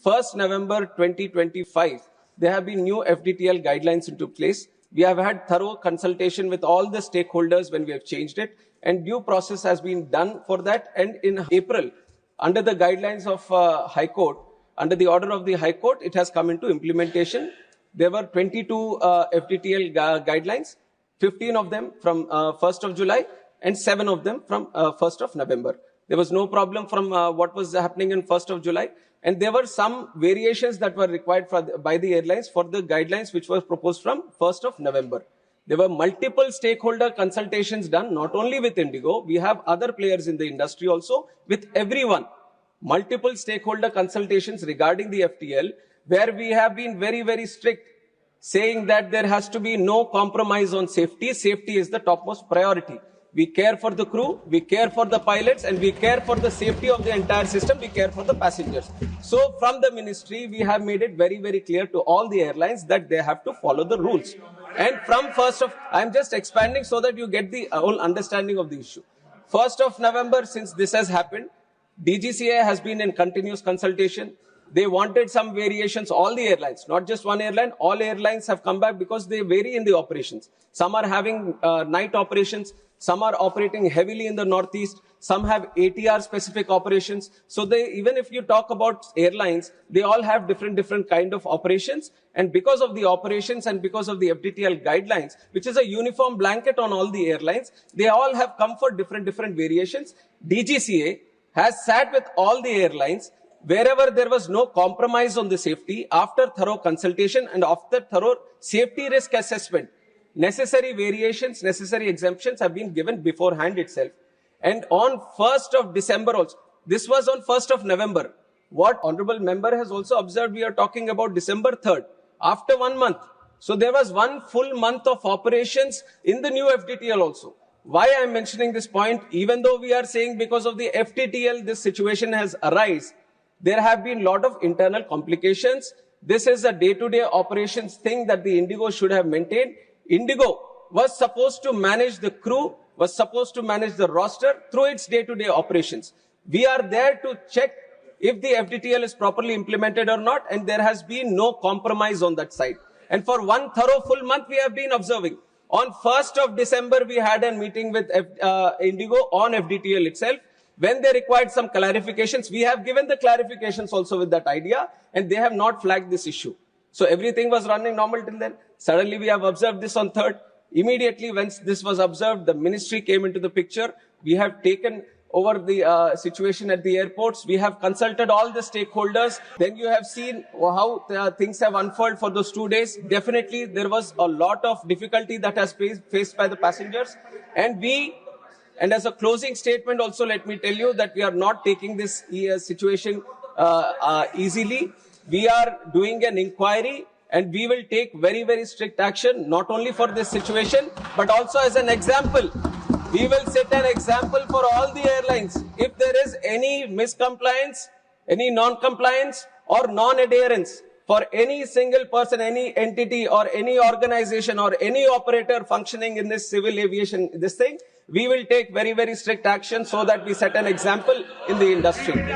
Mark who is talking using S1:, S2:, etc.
S1: 1st November 2025, there have been new FDTL guidelines into place. We have had thorough consultation with all the stakeholders when we have changed it, and due process has been done for that. And in April, under the guidelines of High Court, under the order of the High Court, it has come into implementation. There were 22 FDTL guidelines, 15 of them from 1st of July and 7 of them from 1st of November. There was no problem from what was happening in 1st of July. And there were some variations that were required by the airlines for the guidelines which were proposed from 1st of November. There were multiple stakeholder consultations done, not only with Indigo. We have other players in the industry also, with everyone. Multiple stakeholder consultations regarding the FTL, where we have been very, very strict, saying that there has to be no compromise on safety. Safety is the topmost priority. We care for the crew, we care for the pilots, and we care for the safety of the entire system. We care for the passengers. So from the ministry, we have made it very, very clear to all the airlines that they have to follow the rules. And from 1st of, I'm just expanding so that you get the whole understanding of the issue. 1st of November, since this has happened, DGCA has been in continuous consultation. They wanted some variations, all the airlines, not just one airline, all airlines have come back because they vary in the operations. Some are having night operations, some are operating heavily in the Northeast, some have ATR specific operations. So they, even if you talk about airlines, they all have different kind of operations. And because of the operations and because of the FDTL guidelines, which is a uniform blanket on all the airlines, they all have come for different variations. DGCA has sat with all the airlines. Wherever there was no compromise on the safety, after thorough consultation and after thorough safety risk assessment, necessary variations, necessary exemptions have been given beforehand itself. And on 1st of December also, this was on 1st of November. What honorable member has also observed, we are talking about December 3rd, after 1 month. So there was 1 full month of operations in the new FDTL also. Why I am mentioning this point, even though we are saying because of the FDTL, this situation has arisen, there have been a lot of internal complications. This is a day-to-day operations thing that the Indigo should have maintained. Indigo was supposed to manage the crew, was supposed to manage the roster through its day-to-day operations. We are there to check if the FDTL is properly implemented or not, and there has been no compromise on that side. And for 1 thorough full month, we have been observing. On 1st of December, we had a meeting with Indigo on FDTL itself. When they required some clarifications, we have given the clarifications also with that idea, and they have not flagged this issue. So everything was running normal till then. Suddenly we have observed this on 3rd. Immediately when this was observed, the ministry came into the picture. We have taken over the situation at the airports. We have consulted all the stakeholders. Then you have seen how things have unfolded for those 2 days. Definitely there was a lot of difficulty that has faced by the passengers. And as a closing statement also, let me tell you that we are not taking this situation easily. We are doing an inquiry, and we will take very strict action, not only for this situation, but also as an example. We will set an example for all the airlines. If there is any miscompliance, any non-compliance or non-adherence for any single person, any entity or any organization or any operator functioning in this civil aviation, we will take very strict action so that we set an example in the industry.